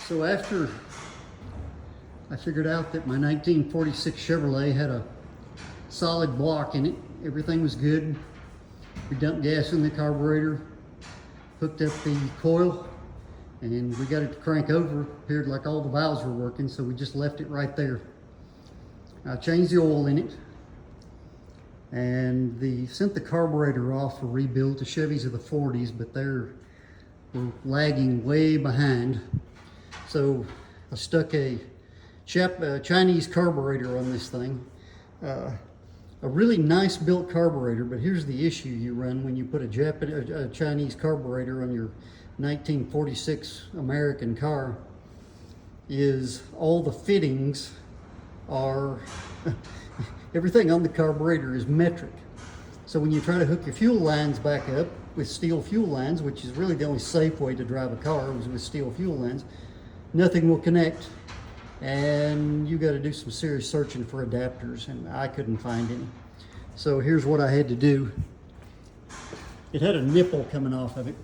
So after I figured out that my 1946 Chevrolet had a solid block in it, everything was good. We dumped gas in the carburetor, hooked up the coil, and we got it to crank over. Appeared like all the valves were working, so we just left it right there. I changed the oil in it, and sent the carburetor off for rebuild to Chevys of the 40s, but they're lagging way behind. So I stuck a Chinese carburetor on this thing. A really nice built carburetor, but here's the issue you run when you put a Chinese carburetor on your 1946 American car is all the fittings are, everything on the carburetor is metric. So when you try to hook your fuel lines back up with steel fuel lines, which is really the only safe way to drive a car is with steel fuel lines, nothing will connect, and you got to do some serious searching for adapters, and I couldn't find any. So here's what I had to do. It had a nipple coming off of it,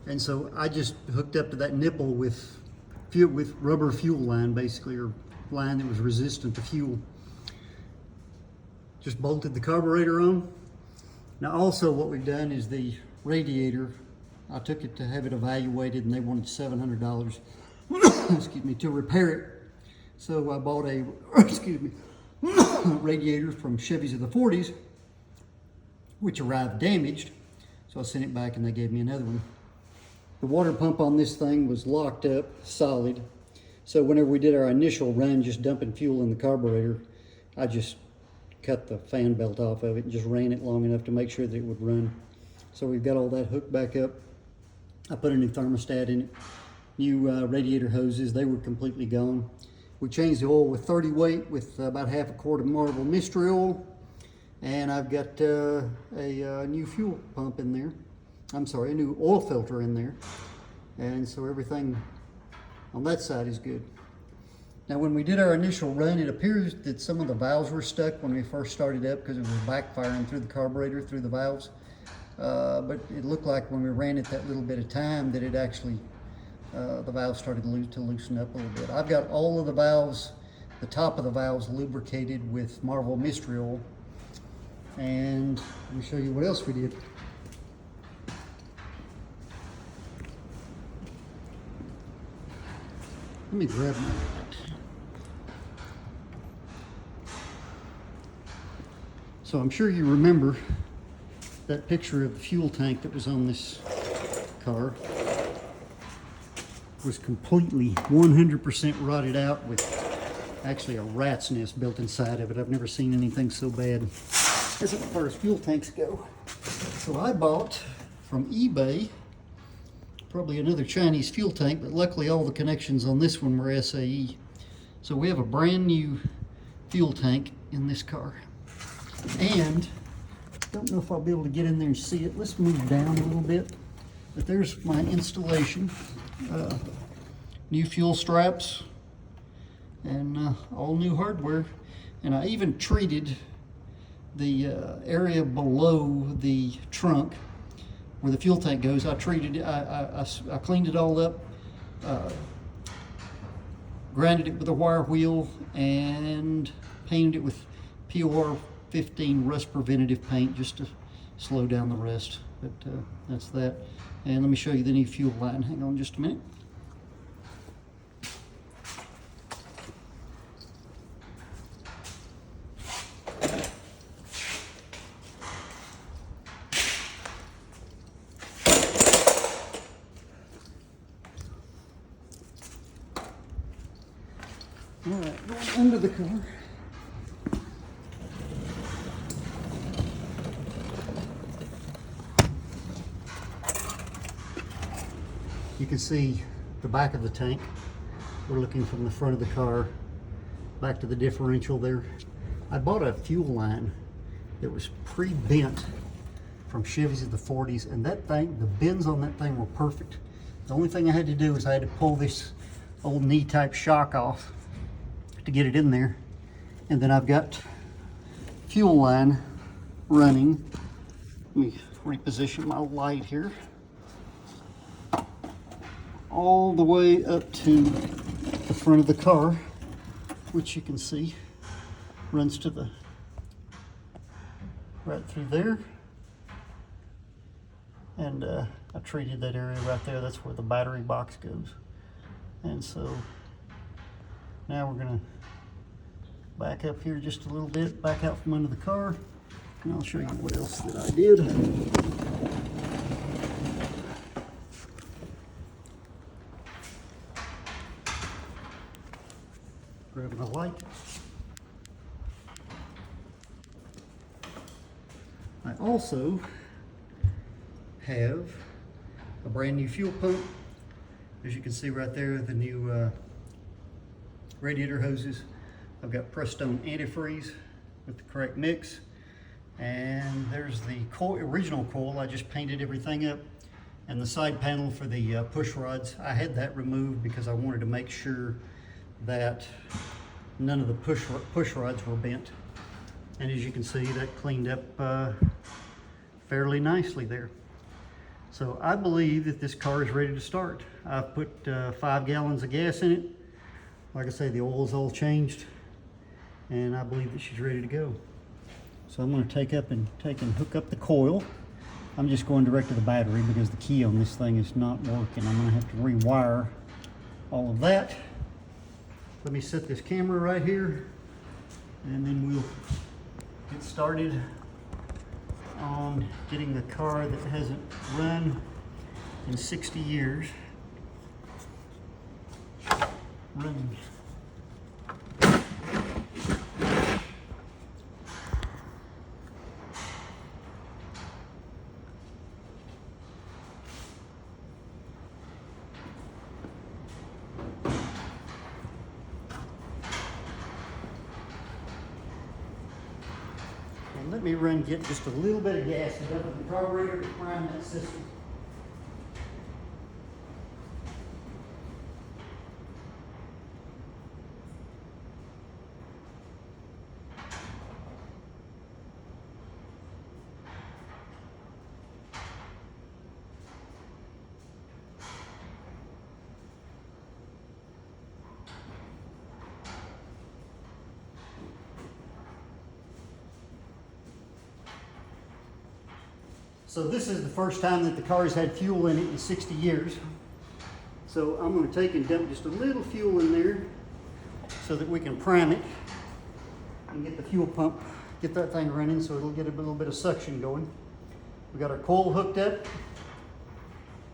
and so I just hooked up to that nipple with rubber fuel line, basically, or line that was resistant to fuel. Just bolted the carburetor on. Now also what we've done is the radiator, I took it to have it evaluated, and they wanted $700 excuse me, to repair it. So I bought a radiator from Chevys of the 40s, which arrived damaged. So I sent it back and they gave me another one. The water pump on this thing was locked up solid. So whenever we did our initial run, just dumping fuel in the carburetor, I just cut the fan belt off of it and just ran it long enough to make sure that it would run. So we've got all that hooked back up. I put a new thermostat in it, new radiator hoses, they were completely gone. We changed the oil with 30 weight with about half a quart of Marvel mystery oil, and I've got a new fuel pump in there. I'm sorry, a new oil filter in there, and so everything on that side is good. Now when we did our initial run, it appears that some of the valves were stuck when we first started up because it was backfiring through the carburetor, through the valves. But it looked like when we ran it that little bit of time that it actually, the valves started to loosen up a little bit. I've got all of the valves, the top of the valves lubricated with Marvel Mystery Oil. And let me show you what else we did. Let me grab my light. So I'm sure you remember that picture of the fuel tank that was on this car. Was completely 100% rotted out with actually a rat's nest built inside of it. I've never seen anything so bad as far as fuel tanks go. So I bought from eBay probably another Chinese fuel tank, but luckily all the connections on this one were SAE. So we have a brand new fuel tank in this car. And don't know if I'll be able to get in there and see it. Let's move down a little bit. But there's my installation. New fuel straps and all new hardware. And I even treated the area below the trunk where the fuel tank goes. I treated it, I cleaned it all up, grinded it with a wire wheel, and painted it with POR 15 rust preventative paint just to slow down the rust. But that's that. And let me show you the new fuel line. Hang on just a minute. All right, going under the car. You can see the back of the tank. We're looking from the front of the car back to the differential there. I bought a fuel line that was pre-bent from Chevys of the 40s, and that thing, the bends on that thing were perfect. The only thing I had to do is I had to pull this old knee-type shock off to get it in there. And then I've got fuel line running. Let me reposition my light here. all the way up to the front of the car, which you can see runs to the right through there. And I treated that area right there. That's where the battery box goes. And so now we're gonna back up here just a little bit, back out from under the car, and I'll show you what else that I did. Grabbing a light. I also have a brand new fuel pump. As you can see right there, the new radiator hoses. I've got Prestone antifreeze with the correct mix. And there's the original coil. I just painted everything up. And the side panel for the push rods, I had that removed because I wanted to make sure that none of the push rods were bent. And as you can see, that cleaned up fairly nicely there. So I believe that this car is ready to start. I've put 5 gallons of gas in it. Like I say, the oil is all changed, and I believe that she's ready to go. So I'm going to take and hook up the coil. I'm just going direct to the battery because the key on this thing is not working. I'm going to have to rewire all of that. Let me set this camera right here, and then we'll get started on getting the car that hasn't run in 60 years running. And let me get just a little bit of gas up in the carburetor to prime that system. So this is the first time that the car's had fuel in it in 60 years. So I'm going to take and dump just a little fuel in there so that we can prime it and get the fuel pump, get that thing running so it'll get a little bit of suction going. We got our coil hooked up,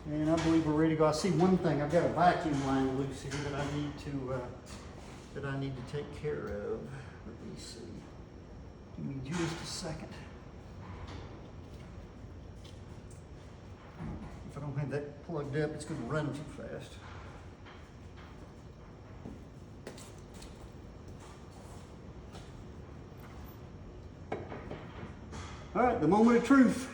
and I believe we're ready to go. I see one thing, I've got a vacuum line loose here that I need to take care of. Let me see. Give me just a second. If I don't have that plugged up, it's going to run too fast. All right, the moment of truth.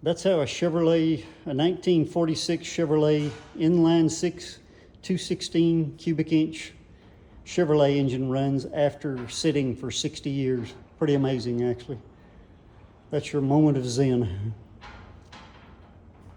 That's how a 1946 Chevrolet inline six 216 cubic inch Chevrolet engine runs after sitting for 60 years. Pretty amazing, actually. That's your moment of zen.